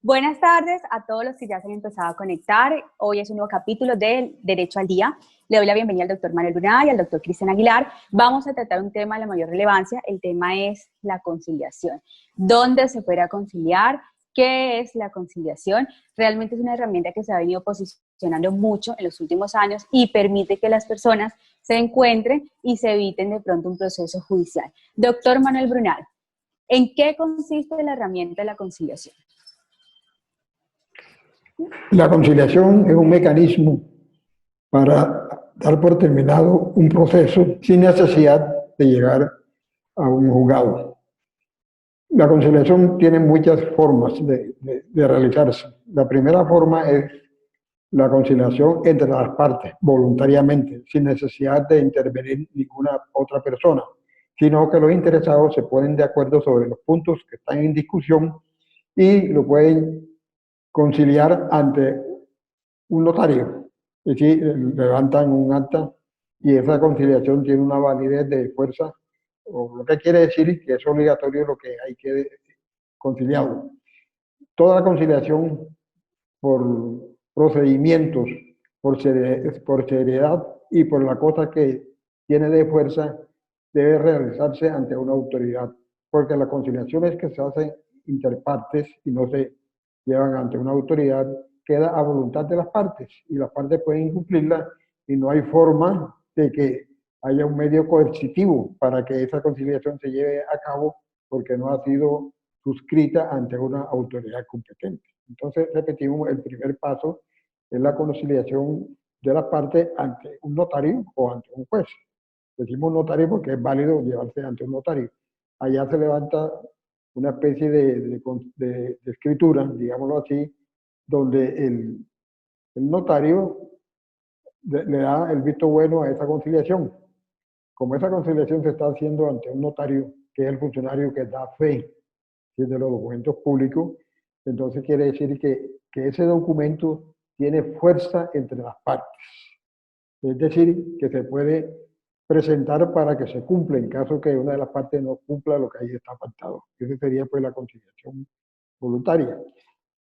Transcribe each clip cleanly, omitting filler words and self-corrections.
Buenas tardes a todos los que ya se han empezado a conectar. Hoy es un nuevo capítulo del Derecho al Día. Le doy la bienvenida al doctor Manuel Brunal y al doctor Cristian Aguilar. Vamos a tratar un tema de la mayor relevancia. El tema es la conciliación. ¿Dónde se puede conciliar? ¿Qué es la conciliación? Realmente es una herramienta que se ha venido posicionando mucho en los últimos años y permite que las personas se encuentren y se eviten de pronto un proceso judicial. Doctor Manuel Brunal, ¿en qué consiste la herramienta de la conciliación? La conciliación es un mecanismo para dar por terminado un proceso sin necesidad de llegar a un juzgado. La conciliación tiene muchas formas de realizarse. La primera forma es la conciliación entre las partes, voluntariamente, sin necesidad de intervenir ninguna otra persona, sino que los interesados se ponen de acuerdo sobre los puntos que están en discusión y lo pueden conciliar ante un notario. Es decir, levantan un acta y esa conciliación tiene una validez de fuerza, o lo que quiere decir que es obligatorio lo que hay que conciliarlo. Toda la conciliación por procedimientos, por seriedad y por la cosa que tiene de fuerza, debe realizarse ante una autoridad, porque la conciliación es que se hace interpartes y no se llevan ante una autoridad, queda a voluntad de las partes y las partes pueden incumplirla y no hay forma de que haya un medio coercitivo para que esa conciliación se lleve a cabo porque no ha sido suscrita ante una autoridad competente. Entonces, repetimos, el primer paso es la conciliación de las partes ante un notario o ante un juez. Decimos notario porque es válido llevarse ante un notario. Allá se levanta una especie de escritura, digámoslo así, donde el notario le da el visto bueno a esa conciliación. Como esa conciliación se está haciendo ante un notario, que es el funcionario que da fe de los documentos públicos, entonces quiere decir que ese documento tiene fuerza entre las partes. Es decir, que se puede presentar para que se cumpla en caso que una de las partes no cumpla lo que ahí está pactado. Esa sería pues la conciliación voluntaria.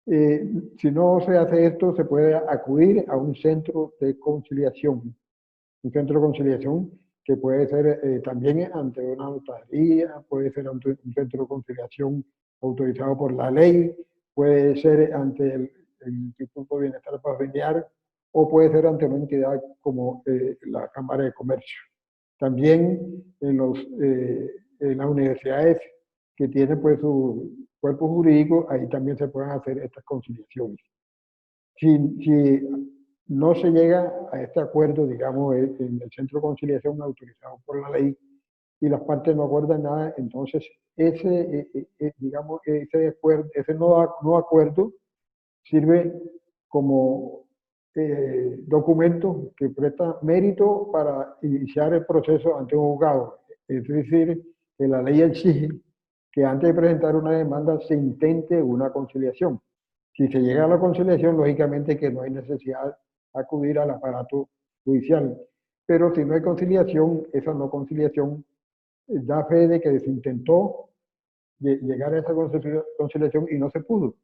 Si no se hace esto, se puede acudir a un centro de conciliación. Un centro de conciliación que puede ser también ante una notaría, puede ser ante un centro de conciliación autorizado por la ley, puede ser ante el Instituto de Bienestar Familiar o puede ser ante una entidad como la Cámara de Comercio. También en las universidades que tienen pues su cuerpo jurídico, ahí también se pueden hacer estas conciliaciones. Si no se llega a este acuerdo, digamos, en el centro de conciliación autorizado por la ley y las partes no acuerdan nada, entonces digamos, ese no acuerdo sirve como documento que presta mérito para iniciar el proceso ante un juzgado. Es decir, que la ley exige que antes de presentar una demanda se intente una conciliación. Si se llega a la conciliación, lógicamente que no hay necesidad de acudir al aparato judicial. Pero si no hay conciliación, esa no conciliación da fe de que se intentó llegar a esa conciliación y no se pudo.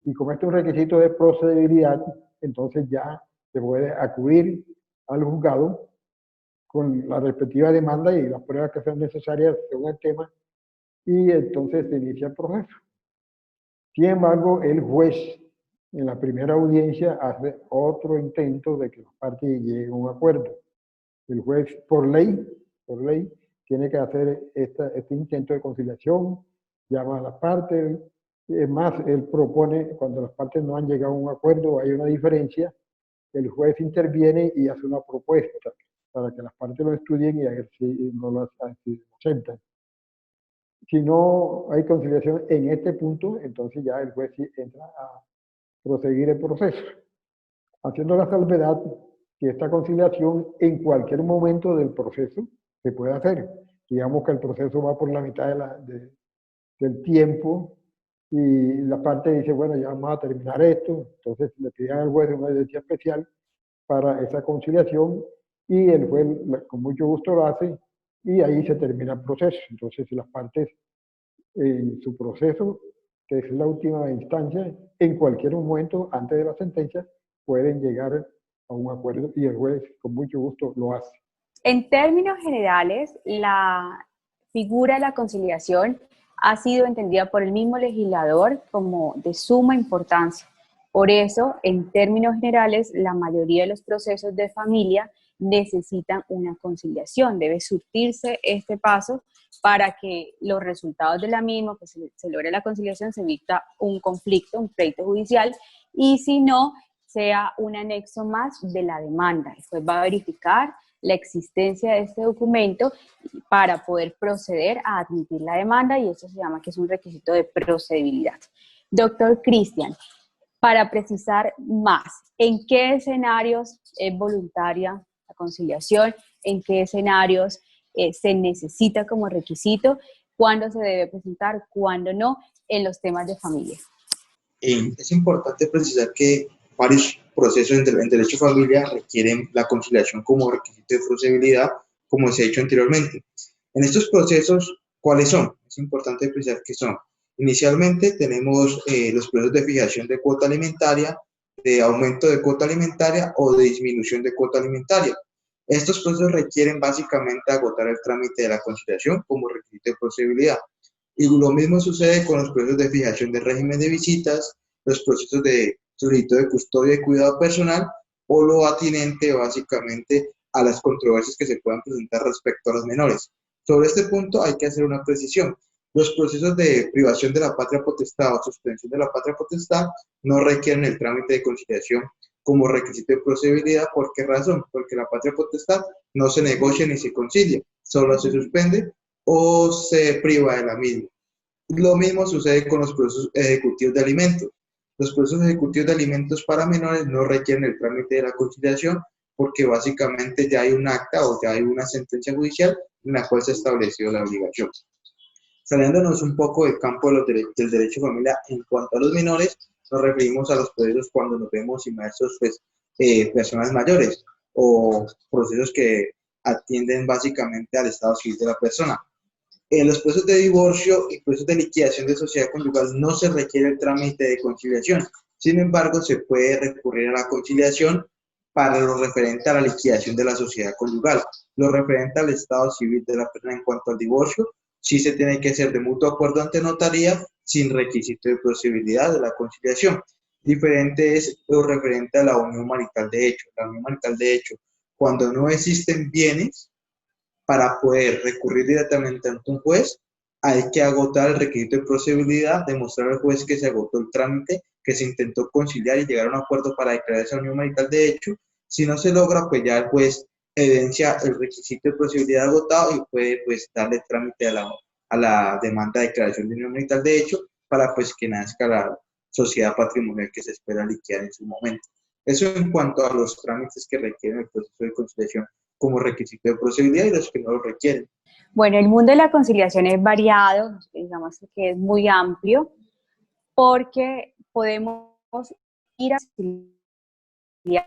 Y como este es un requisito de procedibilidad, entonces ya se puede acudir al juzgado con la respectiva demanda y las pruebas que sean necesarias según el tema, y entonces se inicia el proceso. Sin embargo, el juez en la primera audiencia hace otro intento de que las partes lleguen a un acuerdo. El juez, por ley, tiene que hacer este intento de conciliación, llama a las partes. Es más, él propone, cuando las partes no han llegado a un acuerdo, hay una diferencia, el juez interviene y hace una propuesta para que las partes lo estudien y a ver si no lo aceptan. Si no hay conciliación en este punto, entonces ya el juez sí entra a proseguir el proceso, haciendo la salvedad que esta conciliación en cualquier momento del proceso se puede hacer. Digamos que el proceso va por la mitad del tiempo y la parte dice, bueno, ya vamos a terminar esto, entonces le piden al juez una audiencia especial para esa conciliación y el juez con mucho gusto lo hace y ahí se termina el proceso. Entonces, si las partes en su proceso que es la última instancia, en cualquier momento antes de la sentencia pueden llegar a un acuerdo y el juez con mucho gusto lo hace. En términos generales, la figura de la conciliación ha sido entendida por el mismo legislador como de suma importancia. Por eso, en términos generales, la mayoría de los procesos de familia necesitan una conciliación. Debe surtirse este paso para que los resultados de la misma, pues se logre la conciliación, se evita un conflicto, un pleito judicial, y si no, sea un anexo más de la demanda. Después va a verificar la existencia de este documento para poder proceder a admitir la demanda, y eso se llama que es un requisito de procedibilidad. Doctor Cristian, para precisar más, ¿en qué escenarios es voluntaria la conciliación? ¿En qué escenarios se necesita como requisito? ¿Cuándo se debe presentar? ¿Cuándo no? En los temas de familia. Es importante precisar que varios procesos en derecho de familia requieren la conciliación como requisito de procedibilidad, como se ha dicho anteriormente. En estos procesos, ¿cuáles son? Es importante precisar qué son. Inicialmente tenemos los procesos de fijación de cuota alimentaria, de aumento de cuota alimentaria o de disminución de cuota alimentaria. Estos procesos requieren básicamente agotar el trámite de la conciliación como requisito de procedibilidad. Y lo mismo sucede con los procesos de fijación de régimen de visitas, los procesos de solicitud de custodia y cuidado personal, o lo atinente básicamente a las controversias que se puedan presentar respecto a los menores. Sobre este punto hay que hacer una precisión. Los procesos de privación de la patria potestad o suspensión de la patria potestad no requieren el trámite de conciliación como requisito de procedibilidad. ¿Por qué razón? Porque la patria potestad no se negocia ni se concilia, solo se suspende o se priva de la misma. Lo mismo sucede con los procesos ejecutivos de alimentos. Los procesos ejecutivos de alimentos para menores no requieren el trámite de la conciliación porque básicamente ya hay un acta o ya hay una sentencia judicial en la cual se ha establecido la obligación. Saliéndonos un poco del campo del derecho de familia en cuanto a los menores, nos referimos a los procesos cuando nos vemos inmersos personas mayores o procesos que atienden básicamente al estado civil de la persona. En los procesos de divorcio y procesos de liquidación de sociedad conyugal no se requiere el trámite de conciliación. Sin embargo, se puede recurrir a la conciliación para lo referente a la liquidación de la sociedad conyugal. Lo referente al estado civil de la persona en cuanto al divorcio, sí se tiene que hacer de mutuo acuerdo ante notaría sin requisito de posibilidad de la conciliación. Diferente es lo referente a la unión marital de hecho. La unión marital de hecho, cuando no existen bienes, para poder recurrir directamente ante un juez, hay que agotar el requisito de procedibilidad, demostrar al juez que se agotó el trámite, que se intentó conciliar y llegar a un acuerdo para declarar esa unión marital de hecho. Si no se logra, pues ya el juez evidencia el requisito de procedibilidad agotado y puede pues darle trámite a la demanda de declaración de unión marital de hecho para pues que nazca la sociedad patrimonial que se espera liquidar en su momento. Eso en cuanto a los trámites que requieren el proceso de conciliación como requisito de procedibilidad y los que no lo requieren. Bueno, el mundo de la conciliación es variado, digamos que es muy amplio, porque podemos ir a conciliar,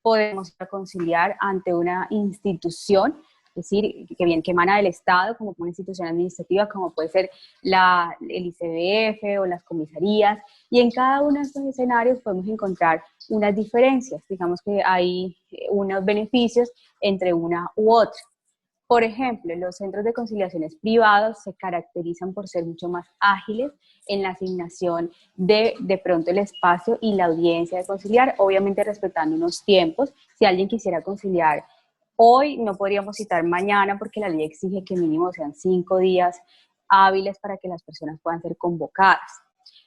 podemos ir a conciliar ante una institución, es decir, que emana del Estado, como una institución administrativa, como puede ser el ICBF o las comisarías, y en cada uno de estos escenarios podemos encontrar unas diferencias, digamos que hay unos beneficios entre una u otra. Por ejemplo, los centros de conciliaciones privados se caracterizan por ser mucho más ágiles en la asignación de pronto el espacio y la audiencia de conciliar, obviamente respetando unos tiempos. Si alguien quisiera conciliar hoy, no podríamos citar mañana porque la ley exige que mínimo sean 5 días hábiles para que las personas puedan ser convocadas.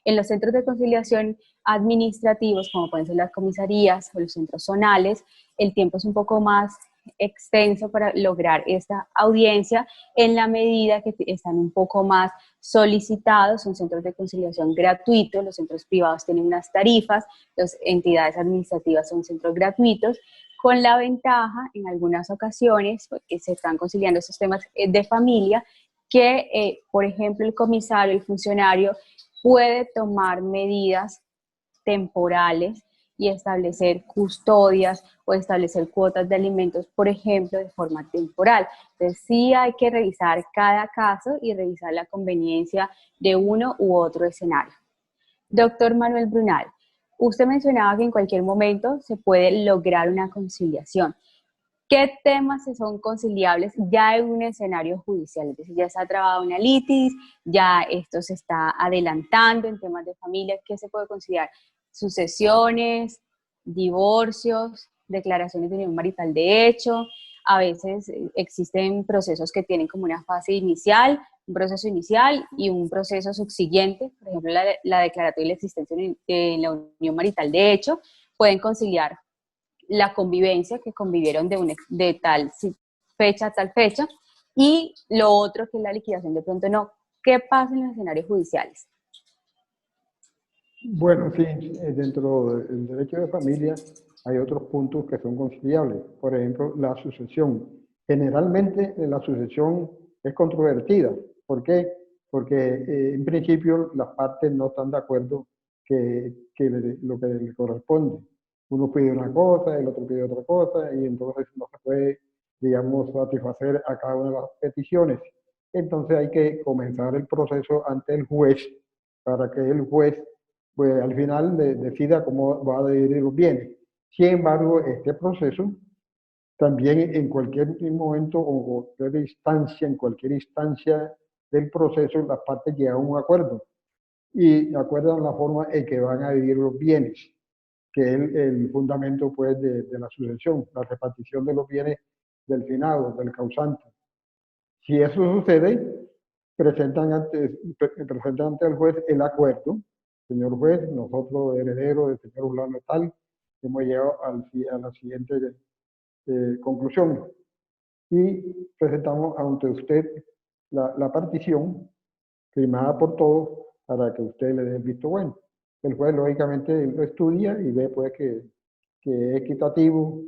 En los centros de conciliación administrativos, como pueden ser las comisarías o los centros zonales, el tiempo es un poco más extenso para lograr esta audiencia en la medida que están un poco más solicitados. Son centros de conciliación gratuitos, los centros privados tienen unas tarifas, las entidades administrativas son centros gratuitos, con la ventaja en algunas ocasiones que se están conciliando estos temas de familia, que por ejemplo el comisario, el funcionario puede tomar medidas temporales y establecer custodias o establecer cuotas de alimentos, por ejemplo, de forma temporal. Entonces sí hay que revisar cada caso y revisar la conveniencia de uno u otro escenario. Doctor Manuel Brunal, usted mencionaba que en cualquier momento se puede lograr una conciliación. ¿Qué temas son conciliables ya en un escenario judicial? Es decir, ya se ha trabado una litis, ya esto se está adelantando en temas de familia. ¿Qué se puede conciliar? Sucesiones, divorcios, declaraciones de unión marital de hecho. A veces existen procesos que tienen como una fase inicial, un proceso inicial y un proceso subsiguiente. Por ejemplo, la declaratoria de la existencia de la unión marital de hecho. Pueden conciliar la convivencia, que convivieron de tal fecha a tal fecha, y lo otro que es la liquidación de pronto no. ¿Qué pasa en los escenarios judiciales? Bueno, sí, dentro del derecho de familia hay otros puntos que son conciliables. Por ejemplo, la sucesión. Generalmente la sucesión es controvertida. ¿Por qué? Porque en principio las partes no están de acuerdo lo que le corresponde. Uno pide una cosa, el otro pide otra cosa, y entonces no se puede, digamos, satisfacer a cada una de las peticiones. Entonces hay que comenzar el proceso ante el juez para que el juez pues al final decida cómo va a dividir los bienes. Sin embargo, este proceso también en cualquier momento o en cualquier instancia del proceso, las partes llegan a un acuerdo y acuerdan la forma en que van a dividir los bienes, que es el fundamento pues de la sucesión, la repartición de los bienes del finado, del causante. Si eso sucede, presentan ante el juez el acuerdo. Señor juez, nosotros, herederos del señor fulano tal, hemos llegado a la siguiente conclusión. Y presentamos ante usted la partición firmada por todos para que usted le dé el visto bueno. El juez, lógicamente, lo estudia y ve pues que es equitativo,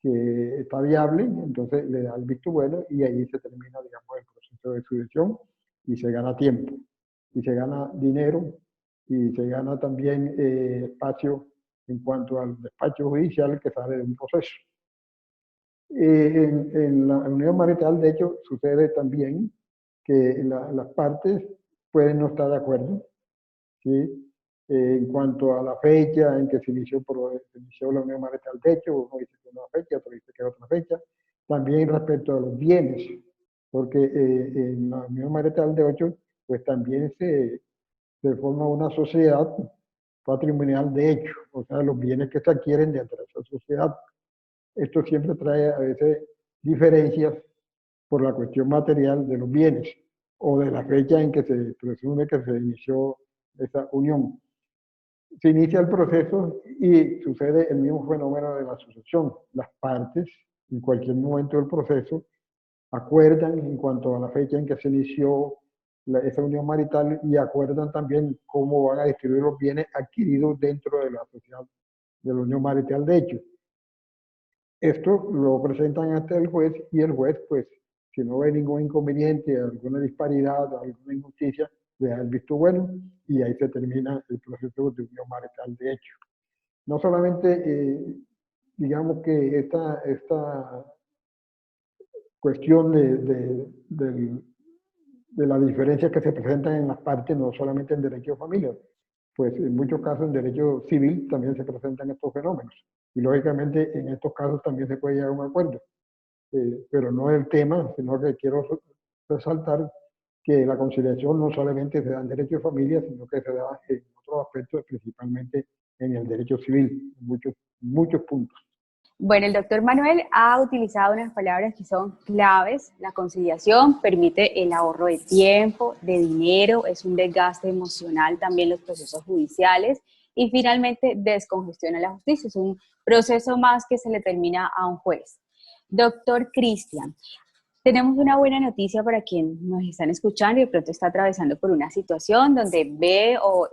que está viable, entonces le da el visto bueno y ahí se termina, digamos, el proceso de sucesión y se gana tiempo, y se gana dinero, y se gana también espacio en cuanto al despacho judicial que sale de un proceso. En la unión marital, de hecho, sucede también que las partes pueden no estar de acuerdo, ¿sí? En cuanto a la fecha en que se inició la unión marital de hecho, uno dice que es una fecha, otro dice que es otra fecha. También respecto a los bienes, porque en la unión marital de hecho, pues también se forma una sociedad patrimonial de hecho, o sea, los bienes que se adquieren dentro de esa sociedad. Esto siempre trae a veces diferencias por la cuestión material de los bienes o de la fecha en que se presume que se inició esa unión. Se inicia el proceso y sucede el mismo fenómeno de la sucesión. Las partes, en cualquier momento del proceso, acuerdan en cuanto a la fecha en que se inició esa unión marital y acuerdan también cómo van a distribuir los bienes adquiridos dentro de la sociedad de la unión marital de hecho. Esto lo presentan ante el juez y el juez, pues, si no ve ningún inconveniente, alguna disparidad, alguna injusticia, le da el visto bueno y ahí se termina el proceso de unión marital de hecho. No solamente, digamos que esta cuestión de las diferencias que se presentan en las partes, no solamente en derecho de familia, pues en muchos casos en derecho civil también se presentan estos fenómenos. Y lógicamente en estos casos también se puede llegar a un acuerdo. Pero no es el tema, sino que quiero resaltar que la conciliación no solamente se da en derecho de familia, sino que se da en otros aspectos, principalmente en el derecho civil, en muchos puntos. Bueno, el doctor Manuel ha utilizado unas palabras que son claves. La conciliación permite el ahorro de tiempo, de dinero, es un desgaste emocional también los procesos judiciales y finalmente descongestiona la justicia. Es un proceso más que se le termina a un juez. Doctor Cristian, tenemos una buena noticia para quien nos están escuchando y de pronto está atravesando por una situación donde ve o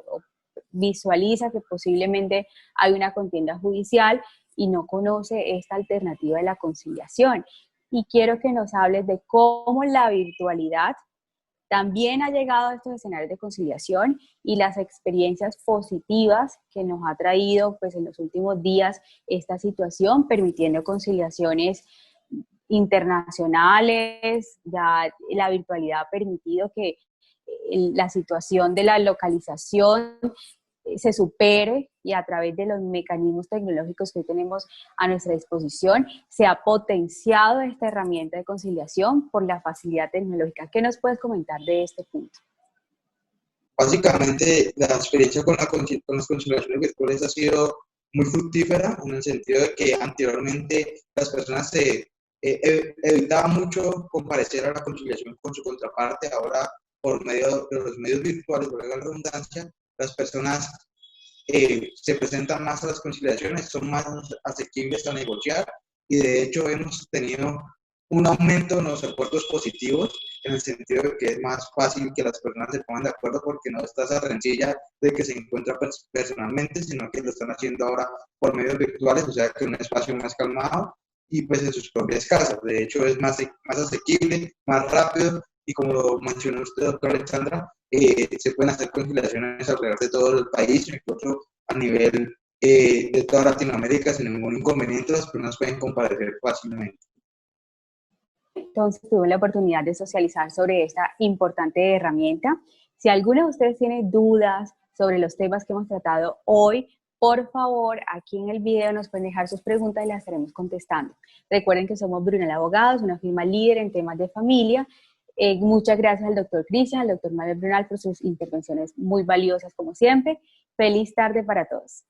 visualiza que posiblemente hay una contienda judicial y no conoce esta alternativa de la conciliación. Y quiero que nos hables de cómo la virtualidad también ha llegado a estos escenarios de conciliación y las experiencias positivas que nos ha traído pues, en los últimos días esta situación, permitiendo conciliaciones internacionales. Ya la virtualidad ha permitido que la situación de la localización se supere y a través de los mecanismos tecnológicos que hoy tenemos a nuestra disposición se ha potenciado esta herramienta de conciliación por la facilidad tecnológica. ¿Qué nos puedes comentar de este punto? Básicamente, la experiencia con las conciliaciones virtuales ha sido muy fructífera en el sentido de que anteriormente las personas evitaban mucho comparecer a la conciliación con su contraparte. Ahora, por medio de los medios virtuales, por la redundancia, las personas se presentan más a las conciliaciones, son más asequibles a negociar y de hecho hemos tenido un aumento en los acuerdos positivos en el sentido de que es más fácil que las personas se pongan de acuerdo porque no está esa rencilla de que se encuentra personalmente, sino que lo están haciendo ahora por medios virtuales, o sea que un espacio más calmado y pues en sus propias casas. De hecho es más asequible, más rápido y como lo mencionó usted, doctora Alexandra, se pueden hacer conciliaciones alrededor de todo el país, incluso a nivel de toda Latinoamérica sin ningún inconveniente, las personas pueden comparecer fácilmente. Entonces tuve la oportunidad de socializar sobre esta importante herramienta. Si alguno de ustedes tiene dudas sobre los temas que hemos tratado hoy, por favor, aquí en el video nos pueden dejar sus preguntas y las estaremos contestando. Recuerden que somos Brunel Abogados, una firma líder en temas de familia. Muchas gracias al doctor Cristian, al doctor Mario Brunel por sus intervenciones muy valiosas como siempre. Feliz tarde para todos.